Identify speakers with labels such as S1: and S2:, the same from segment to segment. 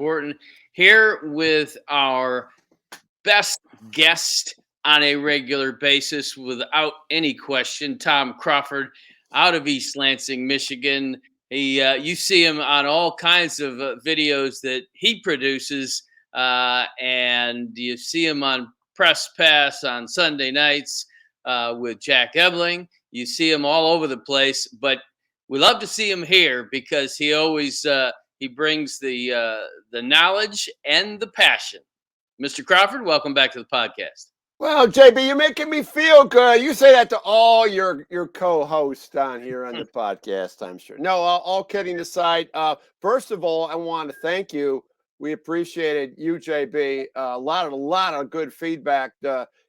S1: Borton, here with our best guest on a regular basis, without any question, Tom Crawford, out of East Lansing, Michigan. You see him on all kinds of videos that he produces, and you see him on Press Pass on Sunday nights with Jack Ebling. You see him all over the place, but we love to see him here because he always he brings the knowledge and the passion. Mr. Crawford, welcome back to the podcast.
S2: Well, JB, you're making me feel good. You say that to all your co-hosts on here on the podcast, I'm sure. No, all kidding aside, first of all, I want to thank you. We appreciated you, JB. A lot of good feedback.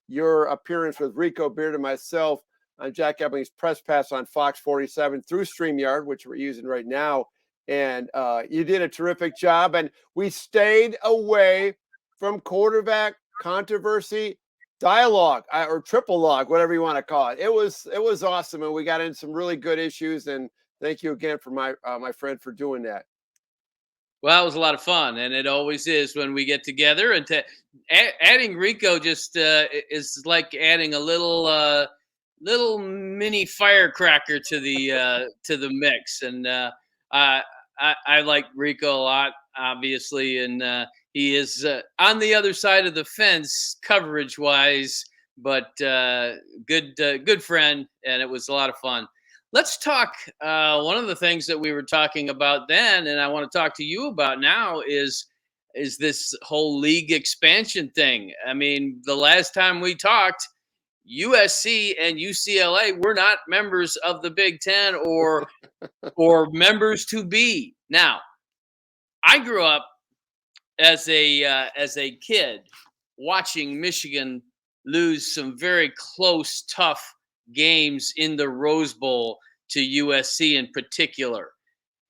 S2: Your appearance with Rico Beard and myself on Jack Ebling's Press Pass on Fox 47 through StreamYard, which we're using right now. And you did a terrific job. And we stayed away from quarterback controversy dialogue or triple log, whatever you want to call it. It was awesome. And we got into some really good issues. And thank you again for my friend for doing that.
S1: Well, it was a lot of fun, and it always is when we get together. And adding Rico just is like adding a little mini firecracker to the mix. And I like Rico a lot, obviously, and he is on the other side of the fence coverage-wise, but good friend, and it was a lot of fun. Let's talk. One of the things that we were talking about then, and I want to talk to you about now, is this whole league expansion thing. I mean, the last time we talked, USC and UCLA were not members of the Big Ten or members to be. Now, I grew up as a kid watching Michigan lose some very close, tough games in the Rose Bowl to USC in particular.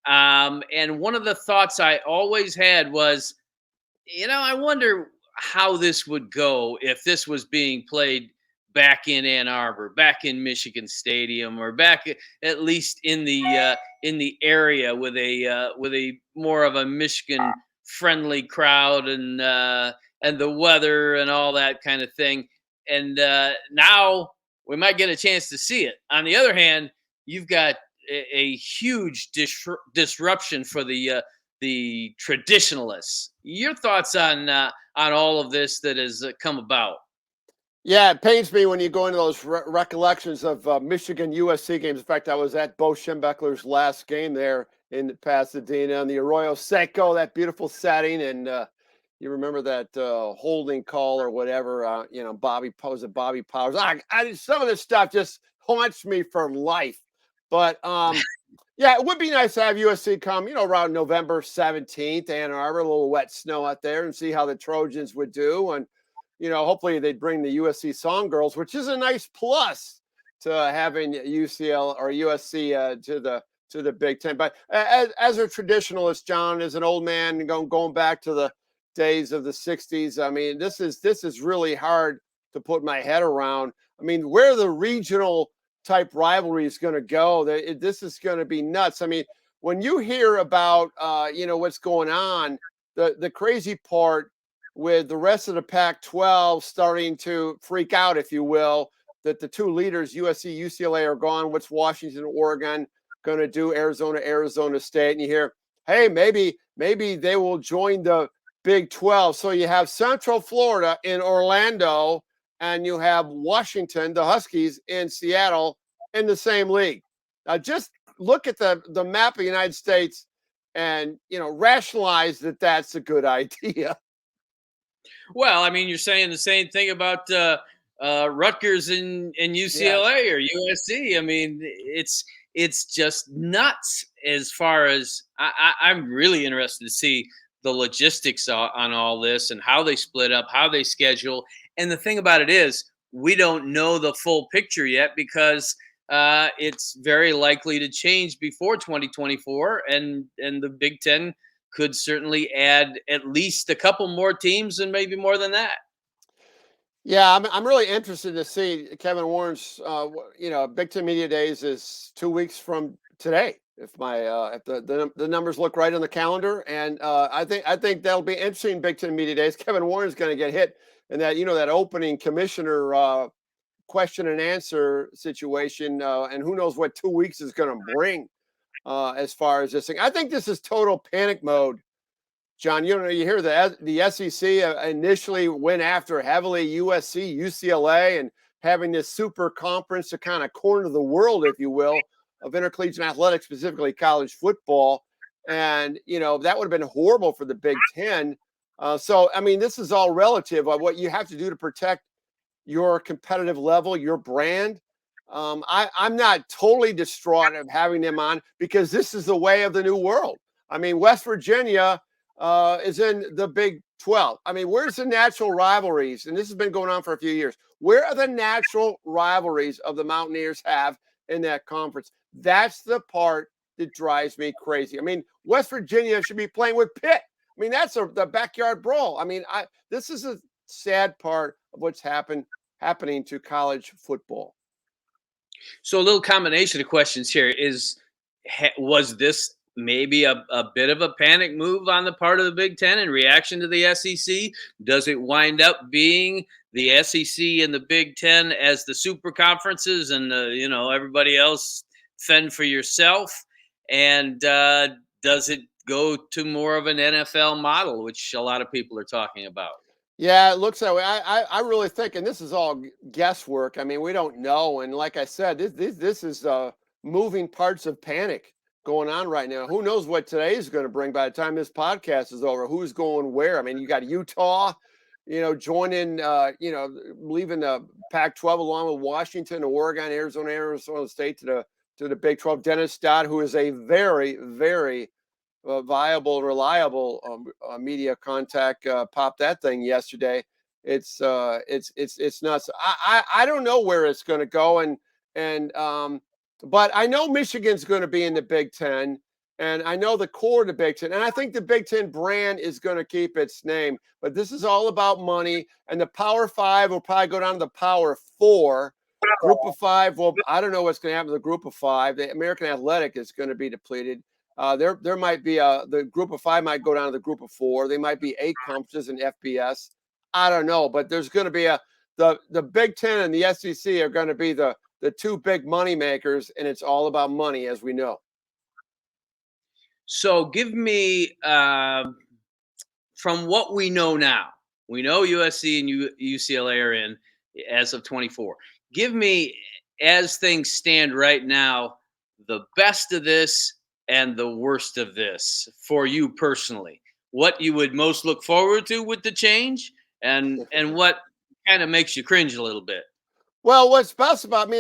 S1: And one of the thoughts I always had was, I wonder how this would go if this was being played back in Ann Arbor, back in Michigan Stadium, or back at least in the area with a more of a Michigan friendly crowd and the weather and all that kind of thing. And now we might get a chance to see it. On the other hand, you've got a huge disruption for the traditionalists. Your thoughts on all of this that has come about?
S2: Yeah, it pains me when you go into those recollections of Michigan USC games. In fact, I was at Bo Schembechler's last game there in Pasadena on the Arroyo Seco, that beautiful setting, and you remember that holding call or whatever, Bobby Powers. Some of this stuff just haunts me for life. But, yeah, it would be nice to have USC come, around November 17th, Ann Arbor, a little wet snow out there, and see how the Trojans would do. And, hopefully they'd bring the USC Song Girls, which is a nice plus to having UCL or USC to the Big Ten. But as a traditionalist, John, as an old man going back to the days of the 60s. I mean, this is really hard to put my head around. I mean, where the regional type rivalry is going to go, this is going to be nuts. I mean, when you hear about, what's going on, the crazy part with the rest of the Pac-12 starting to freak out, if you will, that the two leaders, USC, UCLA, are gone. What's Washington, Oregon going to do? Arizona State. And you hear, hey, maybe they will join the Big 12. So you have Central Florida in Orlando, and you have Washington, the Huskies, in Seattle in the same league. Now, just look at the map of the United States and, rationalize that that's a good idea.
S1: Well, I mean, you're saying the same thing about Rutgers and UCLA or USC. I mean, it's just nuts as far as I'm really interested to see the logistics on all this and how they split up, how they schedule. And the thing about it is we don't know the full picture yet because it's very likely to change before 2024. And the Big Ten could certainly add at least a couple more teams and maybe more than that.
S2: Yeah, I'm really interested to see Kevin Warren's, Big Ten Media Days is 2 weeks from today. if the numbers look right on the calendar. And I think that'll be interesting. Big Ten Media Days. Kevin Warren's going to get hit in that opening commissioner question and answer situation, and who knows what 2 weeks is going to bring as far as this thing. I think this is total panic mode. John, you hear the SEC initially went after heavily USC, UCLA, and having this super conference to kind of corner the world, if you will, of intercollegiate athletics, specifically college football. And, that would have been horrible for the Big Ten. So, I mean, this is all relative of what you have to do to protect your competitive level, your brand. I'm not totally distraught of having them on because this is the way of the new world. I mean, West Virginia is in the Big 12. I mean, where's the natural rivalries? And this has been going on for a few years. Where are the natural rivalries of the Mountaineers have in that conference? That's the part that drives me crazy. I mean, West Virginia should be playing with Pitt. I mean, that's the backyard brawl. I mean, this is a sad part of what's happening to college football.
S1: So a little combination of questions here was this maybe a bit of a panic move on the part of the Big Ten in reaction to the SEC? Does it wind up being the SEC and the Big Ten as the super conferences and everybody else fend for yourself? And does it go to more of an NFL model, which a lot of people are talking about?
S2: Yeah, it looks that way. I really think, and this is all guesswork. I mean, we don't know. And like I said, this is moving parts of panic going on right now. Who knows what today is going to bring by the time this podcast is over? Who's going where? I mean, you got Utah, joining, leaving the Pac-12 along with Washington, Oregon, Arizona State to the Big 12. Dennis Dodd, who is a very, very viable, reliable media contact, popped that thing yesterday. It's nuts. I don't know where it's going to go, but I know Michigan's going to be in the Big Ten, and I know the core of the Big Ten, and I think the Big Ten brand is going to keep its name. But this is all about money, and the Power Five will probably go down to the Power Four. Group of Five, well, I don't know what's going to happen to the Group of Five. The American Athletic is going to be depleted. There might be the Group of Five might go down to the Group of Four. They might be 8 conferences in FBS. I don't know, but there's going to be the Big Ten and the SEC are going to be the two big money makers, and it's all about money, as we know.
S1: So give me, from what we know now, we know USC and UCLA are in as of 24. Give me, as things stand right now, the best of this and the worst of this for you personally. What you would most look forward to with the change, and what kind of makes you cringe a little bit.
S2: Well, what's best about,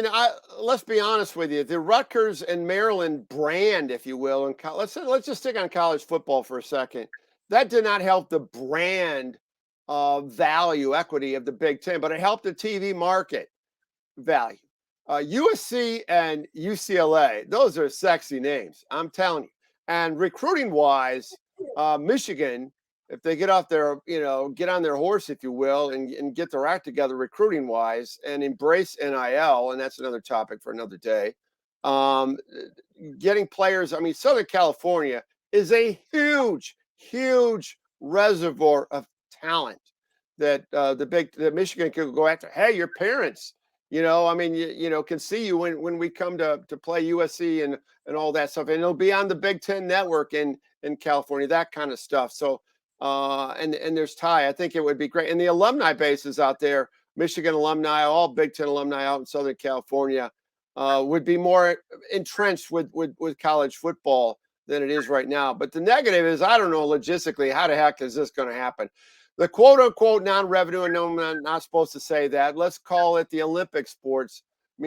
S2: let's be honest with you, the Rutgers and Maryland brand, if you will, and let's just stick on college football for a second. That did not help the brand value, equity of the Big Ten, but it helped the TV market value. USC and UCLA, those are sexy names, I'm telling you. And recruiting wise, Michigan, if they get off their, get on their horse, if you will, and get their act together recruiting wise and embrace NIL, and that's another topic for another day. Getting players, Southern California is a huge, huge reservoir of talent that that Michigan could go after. Hey, your parents, can see you when we come to play USC and all that stuff, and it'll be on the Big Ten network in California, that kind of stuff. So, and there's Ty. I think it would be great, and the alumni bases out there, Michigan alumni, all Big Ten alumni out in Southern California, would be more entrenched with college football than it is right now. But the negative is, I don't know logistically how the heck is this going to happen. The quote-unquote non-revenue, and no, I'm not supposed to say that. Let's call it the Olympic sports.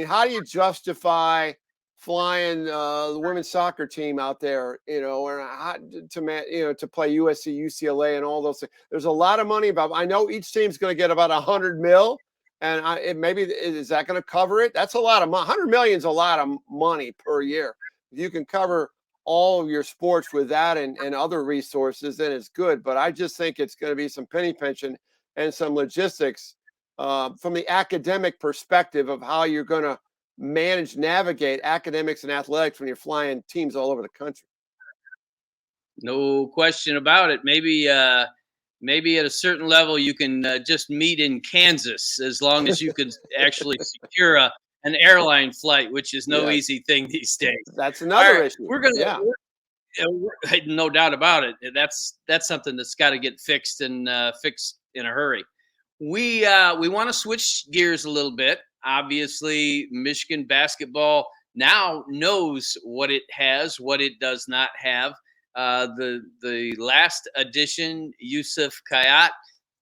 S2: How do you justify flying the women's soccer team out there, or to play USC, UCLA, and all those things? There's a lot of money involved. I know each team's going to get about $100 million, and maybe is that going to cover it? That's a lot of money. $100 million is a lot of money per year. If you can cover all of your sports with that and other resources, then it's good. But I just think it's going to be some penny pinching and some logistics from the academic perspective of how you're going to manage, navigate academics and athletics when you're flying teams all over the country.
S1: No question about it. Maybe at a certain level you can just meet in Kansas, as long as you could actually secure an airline flight, which is no
S2: Yes.
S1: easy thing these days.
S2: That's
S1: All
S2: another
S1: right,
S2: issue.
S1: we're gonna.
S2: Yeah.
S1: No doubt about it. That's something that's got to get fixed and fixed in a hurry. We want to switch gears a little bit. Obviously, Michigan basketball now knows what it has, what it does not have. The last addition, Youssef Khayat,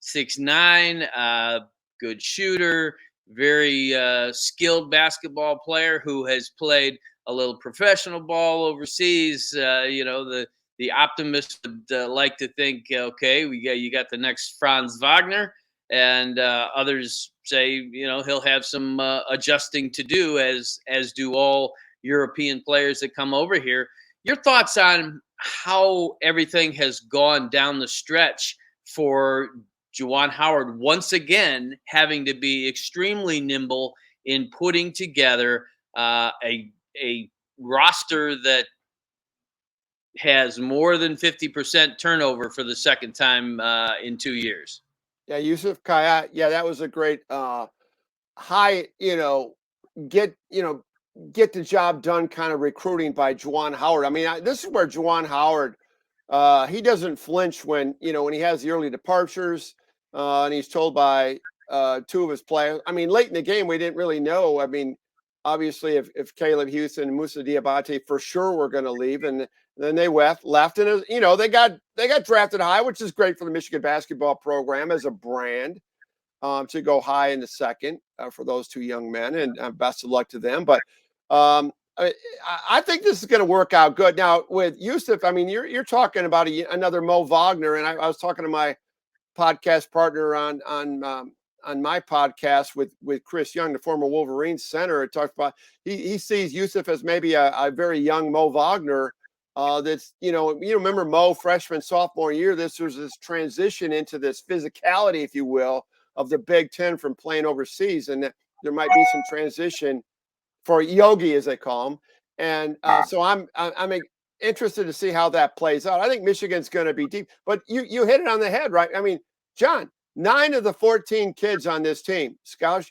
S1: 6'9", good shooter, very skilled basketball player who has played a little professional ball overseas. The optimists would like to think, okay, you got the next Franz Wagner, and others say, he'll have some adjusting to do, as do all European players that come over here. Your thoughts on how everything has gone down the stretch for Juwan Howard, once again having to be extremely nimble in putting together a roster that has more than 50% turnover for the second time in 2 years.
S2: Yeah, Youssef Khayat. Yeah, that was a great high, get the job done kind of recruiting by Juwan Howard. I mean, this is where Juwan Howard, he doesn't flinch when he has the early departures, and he's told by two of his players. I mean, late in the game, we didn't really know. I mean, obviously, if Caleb Houston and Moussa Diabate for sure were going to leave, and then they left, and they got drafted high, which is great for the Michigan basketball program as a brand. To go high in the second for those two young men, and best of luck to them. But I think this is going to work out good. Now with Youssef, I mean, you're talking about another Mo Wagner, and I was talking to my podcast partner on my podcast with Chris Young, the former Wolverines center. It talked about he sees Youssef as maybe a very young Mo Wagner. That's you remember Mo freshman sophomore year. This was this transition into this physicality, if you will, of the Big Ten from playing overseas, and that there might be some transition for Yogi, as they call him. And so I'm interested to see how that plays out. I think Michigan's going to be deep, but you hit it on the head, right? I mean, John, 9 of the 14 kids on this team, scouts,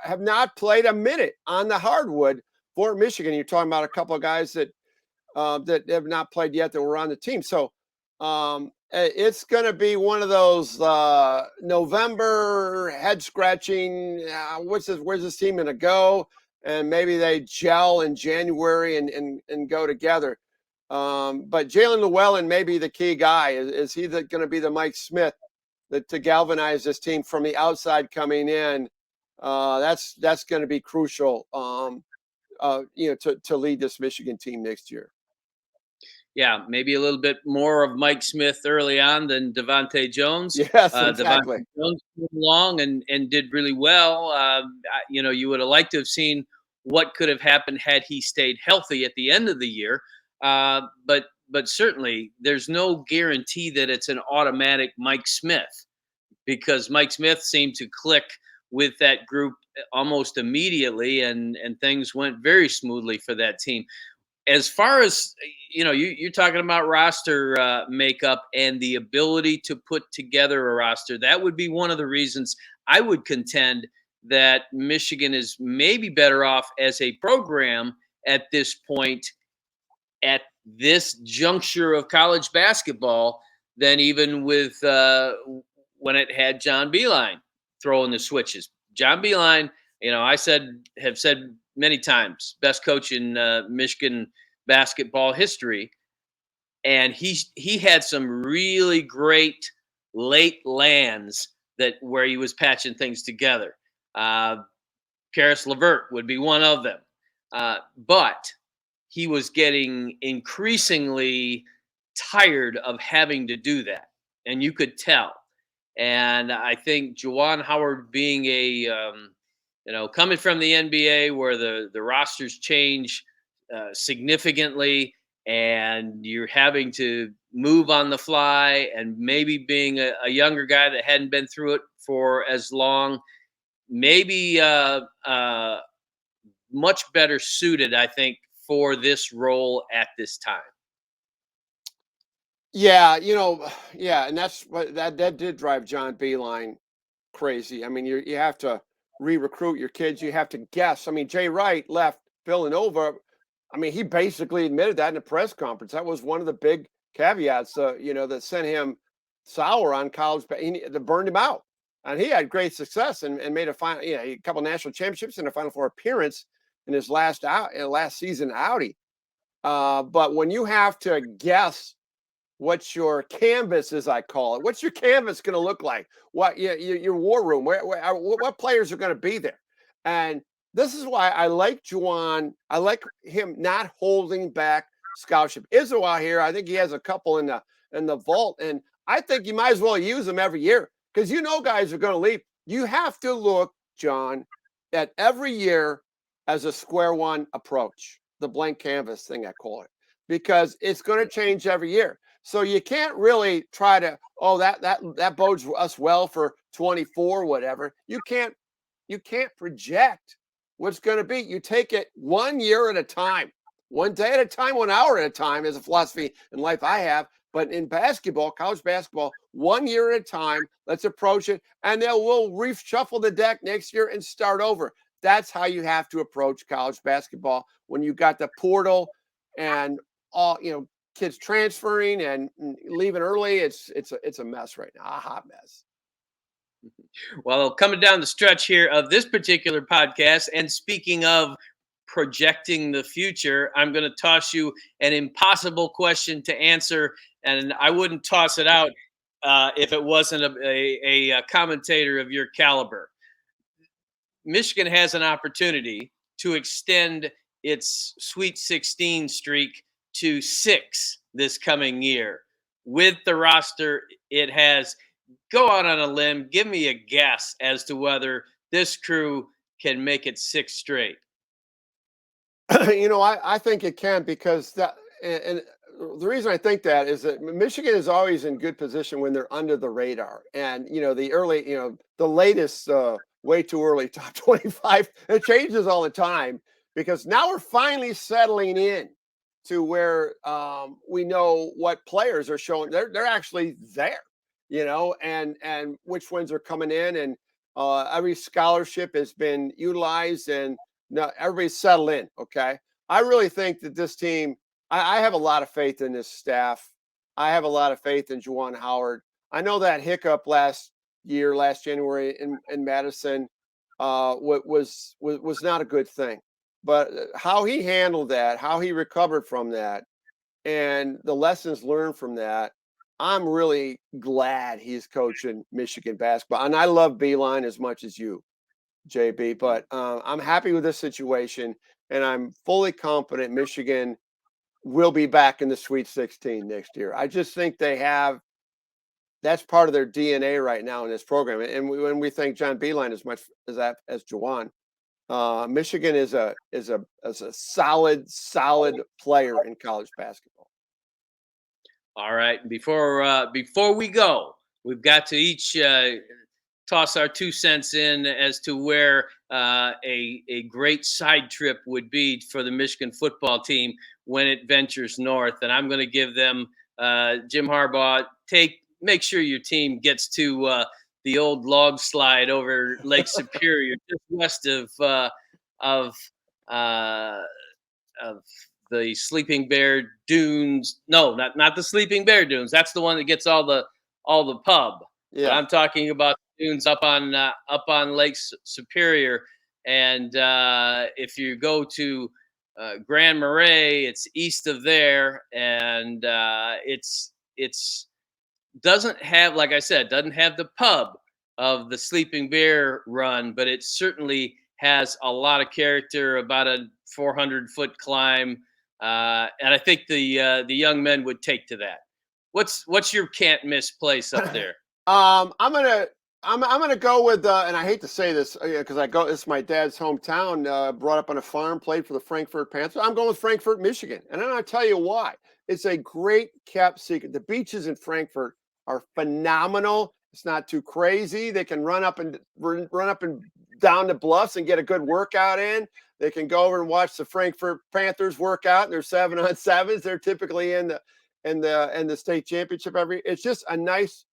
S2: have not played a minute on the hardwood for Michigan. You're talking about a couple of guys that have not played yet that were on the team. So it's going to be one of those November head scratching. Where's this team going to go? And maybe they gel in January and go together. But Jalen Llewellyn may be the key guy. Is he going to be the Mike Smith to galvanize this team from the outside coming in? That's going to be crucial. To lead this Michigan team next year.
S1: Yeah, maybe a little bit more of Mike Smith early on than Devontae Jones.
S2: Yes, exactly.
S1: Devontae Jones came along and did really well. You would have liked to have seen what could have happened had he stayed healthy at the end of the year. But certainly there's no guarantee that it's an automatic Mike Smith, because Mike Smith seemed to click with that group almost immediately, and things went very smoothly for that team. As far as you're talking about roster makeup and the ability to put together a roster, that would be one of the reasons I would contend that Michigan is maybe better off as a program at this point, at this juncture of college basketball, than even with when it had John Beilein throwing the switches. John Beilein, have said many times, best coach in Michigan basketball history, and he had some really great late lands where he was patching things together. Karis LeVert would be one of them, but he was getting increasingly tired of having to do that, and you could tell. And I think Juwan Howard being coming from the NBA, where the rosters change significantly, and you're having to move on the fly, and maybe being a younger guy that hadn't been through it for as long, maybe much better suited, I think, for this role at this time.
S2: Yeah, yeah, and that's what that did drive John Beeline crazy. I mean, you have to re-recruit your kids. You have to guess. I mean, Jay Wright left Villanova. I mean, he basically admitted that in a press conference. That was one of the big caveats, that sent him sour on college. That burned him out, and he had great success and made a final, a couple national championships and a Final Four appearance in his last season outie. But when you have to guess what's your canvas, as I call it, what's your canvas going to look like? What your war room? What players are going to be there? And this is why I like Juwan. I like him not holding back scholarship. Izzo out here, I think he has a couple in the vault, and I think you might as well use them every year because guys are going to leave. You have to look, John, at every year as a square one approach, the blank canvas thing I call it, because it's going to change every year. So you can't really try to, that bodes us well for 24, whatever. You can't project what's going to be. You take it 1 year at a time, 1 day at a time, 1 hour at a time is a philosophy in life I have. But in basketball, college basketball, 1 year at a time, let's approach it. And then we'll reshuffle the deck next year and start over. That's how you have to approach college basketball when you got the portal and all, kids transferring and leaving early. It's a mess right now, a hot mess.
S1: Well, coming down the stretch here of this particular podcast, and speaking of projecting the future, I'm going to toss you an impossible question to answer, and I wouldn't toss it out if it wasn't a commentator of your caliber. Michigan has an opportunity to extend its Sweet 16 streak to 6 this coming year. With the roster it has, go out on a limb, give me a guess as to whether this crew can make it 6 straight.
S2: I think it can, because and the reason I think that is that Michigan is always in good position when they're under the radar. And, the latest, way too early top 25, it changes all the time, because now we're finally settling in to where we know what players are showing. They're actually there, and which ones are coming in, and every scholarship has been utilized, and now everybody's settled in. Okay. I really think that this team, I have a lot of faith in this staff. I have a lot of faith in Juwan Howard. I know that hiccup last January in Madison was not a good thing, but how he handled that, how he recovered from that, and the lessons learned from that, I'm really glad he's coaching Michigan basketball. And I love Beeline as much as you, JB, but I'm happy with this situation, and I'm fully confident Michigan will be back in the Sweet 16 next year. I just think that's part of their DNA right now in this program. And when we thank John Beeline as much as Juwan, Michigan is a solid player in college basketball.
S1: All right. Before we go, we've got to each toss our 2 cents in as to where a great side trip would be for the Michigan football team when it ventures north. And I'm going to give them, Jim Harbaugh, make sure your team gets to the old log slide over Lake Superior, just west of the Sleeping Bear Dunes. No, not the Sleeping Bear Dunes. That's the one that gets all the pub. Yeah. But I'm talking about dunes up on Lake Superior. And if you go to Grand Marais, it's east of there, and it's doesn't have, like I said, doesn't have the pub of the Sleeping Bear run, but it certainly has a lot of character, about a 400-foot climb, and I think the young men would take to that. What's your can't miss place up there?
S2: I'm gonna go with, and I hate to say this because it's my dad's hometown. Brought up on a farm, played for the Frankfurt Panthers. I'm going with Frankfurt, Michigan, and I'm gonna tell you why. It's a great kept secret. The beaches in Frankfurt are phenomenal. It's not too crazy. They can run up and down the bluffs and get a good workout in. They can go over and watch the Frankfurt Panthers work out in their 7-on-7s. They're typically in the state championship it's just a nice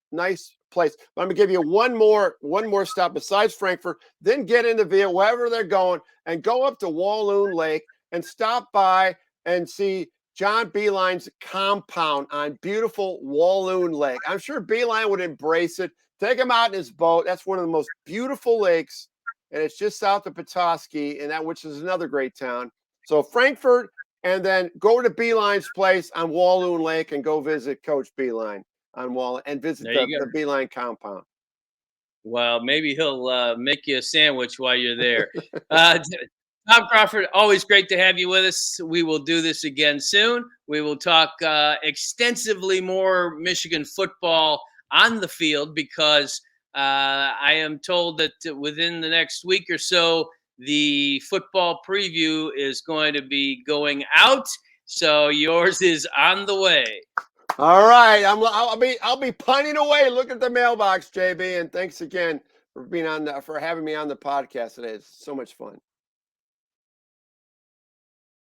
S2: place. But I'm gonna give you one more stop besides Frankfurt, then get into via wherever they're going and go up to Walloon Lake and stop by and see John Beeline's compound on beautiful Walloon Lake. I'm sure Beeline would embrace it. Take him out in his boat. That's one of the most beautiful lakes, and it's just south of Petoskey, which is another great town. So Frankfurt, and then go to Beeline's place on Walloon Lake and go visit Coach Beeline on Walloon and visit the Beeline compound.
S1: Well, maybe he'll make you a sandwich while you're there. Tom Crawford, always great to have you with us. We will do this again soon. We will talk extensively more Michigan football on the field because I am told that within the next week or so, the football preview is going to be going out. So yours is on the way.
S2: All right, I'll be punting away. Look at the mailbox, JB, and thanks again for having me on the podcast today. It's so much fun.